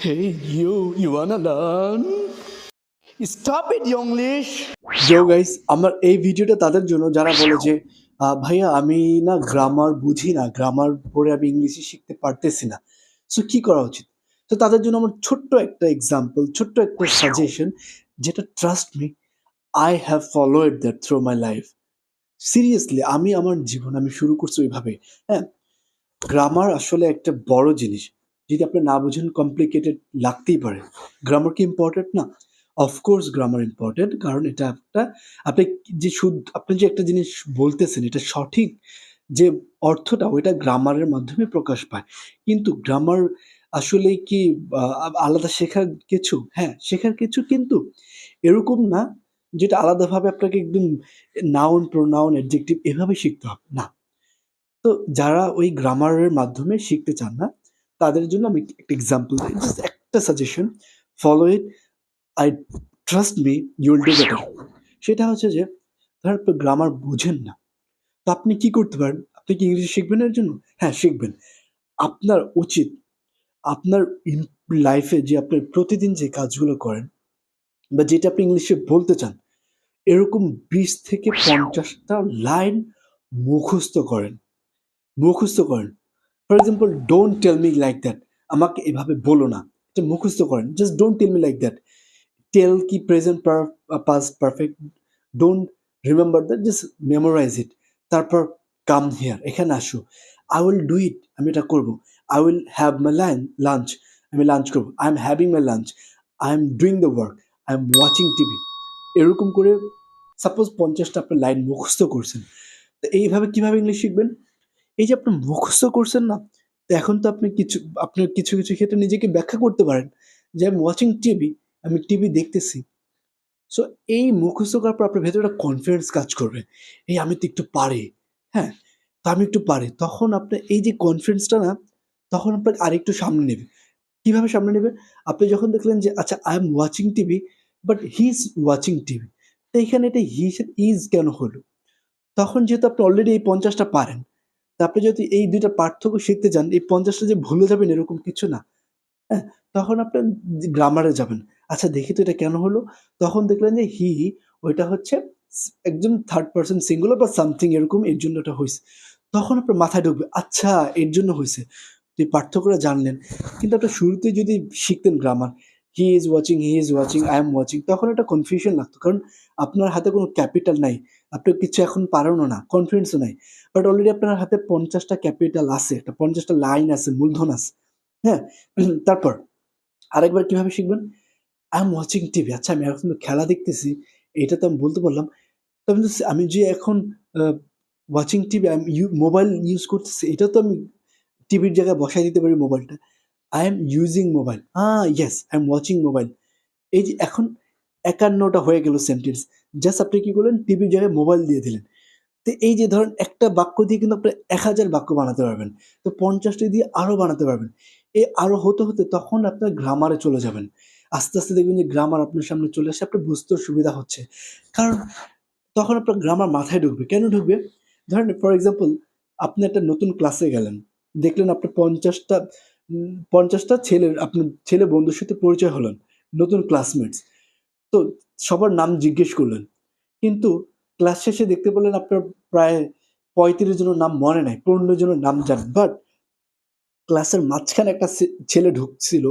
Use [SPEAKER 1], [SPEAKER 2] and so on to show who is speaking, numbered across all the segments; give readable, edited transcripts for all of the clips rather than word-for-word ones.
[SPEAKER 1] Hey, you wanna learn? Stop it, Yonglish! Yo guys, আমার এই ভিডিওটা তাদের জন্য যারা বলে যে ভাইয়া আমি না গ্রামার বুঝি না, গ্রামার পড়ে আমি ইংলিশে শিখতে পারতেছি না। সো কি করা উচিত? তো তাদের জন্য আমার ছোট্ট একটা এক্সাম্পল, ছোট্ট একটা সাজেশন, যেটা trust me, I have followed that through my life. Seriously আমার জীবন আমি শুরু করছি ওইভাবে। হ্যাঁ, গ্রামার আসলে একটা বড় জিনিস। যদি আপনি না বুঝেন কমপ্লিকেটেড লাগতেই পারে। গ্রামার কি ইম্পর্টেন্ট না? অফকোর্স গ্রামার ইম্পর্টেন্ট, কারণ এটা একটা আপনি আপনি যে একটা জিনিস বলতেছেন এটা সঠিক যে অর্থটা ওইটা গ্রামারের মাধ্যমে প্রকাশ পায়। কিন্তু গ্রামার আসলেই কি আলাদা শেখার কিছু? হ্যাঁ, শেখার কিছু, কিন্তু এরকম না যেটা আলাদাভাবে আপনাকে একদম নাউন, প্রোনাউন, অ্যাডজেক্টিভ এভাবে শিখতে হবে। না। তো যারা ওই গ্রামারের মাধ্যমে শিখতে চান না, তাদের জন্য আমি একটা এক্সাম্পল দেই। জাস্ট একটা suggestion, follow it. I trust me, you will do better. সেটা হচ্ছে যে ধরেন আপনি গ্রামার বুঝেন না। তো আপনি কি করতে পারেন? আপনি কি ইংরেজি শিখবেন এর জন্য? হ্যাঁ, শিখবেন। আপনার উচিত আপনার লাইফে যে আপনার প্রতিদিন যে কাজগুলো করেন বা যেটা আপনি ইংলিশে বলতে চান, এরকম ২০ থেকে ৫০ টা লাইন মুখস্থ করেন। মুখস্থ করেন। For example, don't tell me like that. আমাকে এভাবে বলো না। এটা মুখস্থ করেন। Just don't tell me like that. Tell কি present past perfect. Don't remember that, just memorize it. তারপর কাম হিয়ার, এখানে আসো। আই উইল ডু ইট, আমি এটা করবো। I will have my lunch, আমি লাঞ্চ করবো। I am having my lunch. I am doing the work. I am watching TV. এরকম করে সাপোজ ৫০টা আপনি লাইন মুখস্থ করছেন। তো এইভাবে কিভাবে ইংলিশ শিখবেন? এই যে আপনি মুখস্থ করছেন না, তো এখন তো আপনি কিছু, কিছু ক্ষেত্রে নিজেকে ব্যাখ্যা করতে পারেন যে আই এম ওয়াচিং টিভি, আমি টিভি দেখতেছি। সো এই মুখস্থ করার পর আপনার ভেতরে একটা কনফিডেন্স কাজ করবে। এই আমি তো একটু পারি। হ্যাঁ? তো আমি একটু পারি। তখন আপনার এই যে কনফিডেন্সটা না, তখন আপনাকে আরেকটু সামনে নেবে। কিভাবে সামনে নেবে? আপনি যখন দেখলেন যে আচ্ছা I am watching TV, but he is watching TV. তো এখানে এটা হি ইজ কেন হলো? তখন যেহেতু আপনি অলরেডি এই ৫০ টা পারেন, তা আপনি যদি এই ২ টা পার্থক্য শিখতে যান, এই ৫০ টা যে ভুলে যাবেন এরকম কিছু না। হ্যাঁ? তখন আপনার গ্রামারে যাবেন। আচ্ছা দেখি তো এটা কেন হলো? তখন দেখলেন যে হি, ওইটা হচ্ছে একদম থার্ড পারসন সিঙ্গুলার বা সামথিং এরকম, এর জন্য এটা হইছে। তখন আপনার মাথায় ঢুকবে, আচ্ছা এর জন্য হইছে। তো এই পার্থক্যটা জানলেন। কিন্তু আপনি শুরুতেই যদি শিখতেন grammar, he is watching, I am watching, তখন একটা কনফিউশন লাগতো। কারণ আপনার হাতে কোনো ক্যাপিটাল নাই। আপনি কিছু এখন পারেনও না, কনফিডেন্সও নাই। বাট অলরেডি আপনার হাতে ৫০ টা ক্যাপিটাল আছে, একটা ৫০ টা লাইন আছে, মূলধন আছে। হ্যাঁ? তারপর আরেকবার কিভাবে শিখবেন? I am watching TV. আচ্ছা আমি এখন তো খেলা দেখতেছি, এটা তো আমি বলতে পারলাম। তো আমি যে এখন আ ওয়াচিং টিভি, মোবাইল ইউজ করতেছি, এটা তো আমি টিভির জায়গায় বসায় দিতে পারি মোবাইলটা। I am using mobile. Yes, I am watching mobile. এই যে এখন ৫১ টা হয়ে গেল সেন্টেন্স। জাস্ট আপনি কি করলেন? টিভির জায়গায় মোবাইল দিয়ে দিলেন। তো এই যে ধরেন একটা বাক্য দিয়ে কিন্তু আপনি ১০০০ বাক্য বানাতে পারবেন। তো ৫০ টি দিয়ে আরো বানাতে পারবেন। আরো হতে, হতে তখন আপনার গ্রামারে চলে যাবেন। আস্তে, আস্তে দেখবেন যে গ্রামার আপনার সামনে চলে আসে, আপনার বুঝতেও সুবিধা হচ্ছে। কারণ তখন আপনার গ্রামার মাথায় ঢুকবে। কেন ঢুকবে? ধরেন ফর এক্সাম্পল, আপনি একটা নতুন ক্লাসে গেলেন। দেখলেন আপনার ৫০ টা আপনার ছেলে বন্ধুর সাথে পরিচয় হলেন। নতুন ক্লাসমেটস। তো সবার নাম জিজ্ঞেস করলেন। কিন্তু ক্লাস শেষে দেখতে পেলেন আপনার প্রায় ৩৫ জনের নাম মনে নাই, ১৫ জনের নাম জানেন। বাট ক্লাসের মাঝখানে একটা ছেলে ঢুকছিল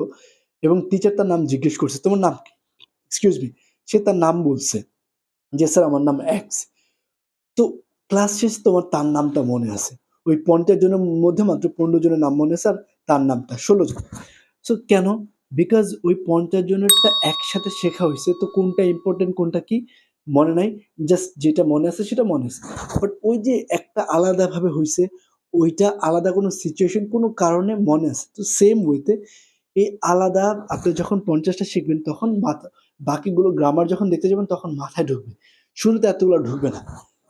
[SPEAKER 1] এবং টিচার তার নাম জিজ্ঞেস করছে, "তোমার নাম কি? Excuse me." সে তার নাম বলছে যে, "স্যার আমার নাম এক্স।" তো ক্লাস শেষে তোমার তার নামটা মনে আছে। ওই ৫০ জনের মধ্যে মাত্র ১৫ জনের নাম মনে আছে আর তার নামটা ১৬ জন। সো কেন? বিকজ ওই ৫০ জনেরটা একসাথে শেখা হইছে। তো কোনটা ইম্পোর্টেন্ট কোনটা কি মনে নাই। জাস্ট যেটা মনে আছে সেটা মনে আছে। বাট ওই যে একটা আলাদাভাবে হইছে, ওইটা আলাদা কোনো সিচুয়েশন, কোনো কারণে মনে আছে। তো সেম ওয়েতে এই আলাদা আপনি যখন ৫০ টা শিখবেন তখন বাকিগুলো গ্রামার যখন দেখতে যাবেন তখন মাথায় ঢুকবে। শুরুতে এতগুলা ঢুকবে না।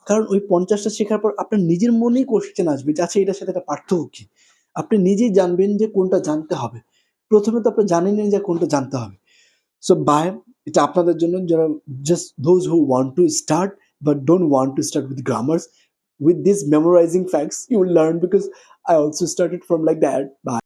[SPEAKER 1] কারণ ওই ৫০ টা শেখার পর আপনার নিজের মনেই কোয়েশ্চেন আসবে যে আচ্ছা এটার সাথে এটা পার্থক্য কি? আপনি নিজেই জানবেন যে কোনটা জানতে হবে। ১ম এ তো আপনি জানেনই যে কোনটা জানতে হবে। সো বাই, এটা আপনাদের জন্য যারা just those who want to start but don't want to start with grammars. With this memorizing facts you will learn, because I also started from like that. Bye.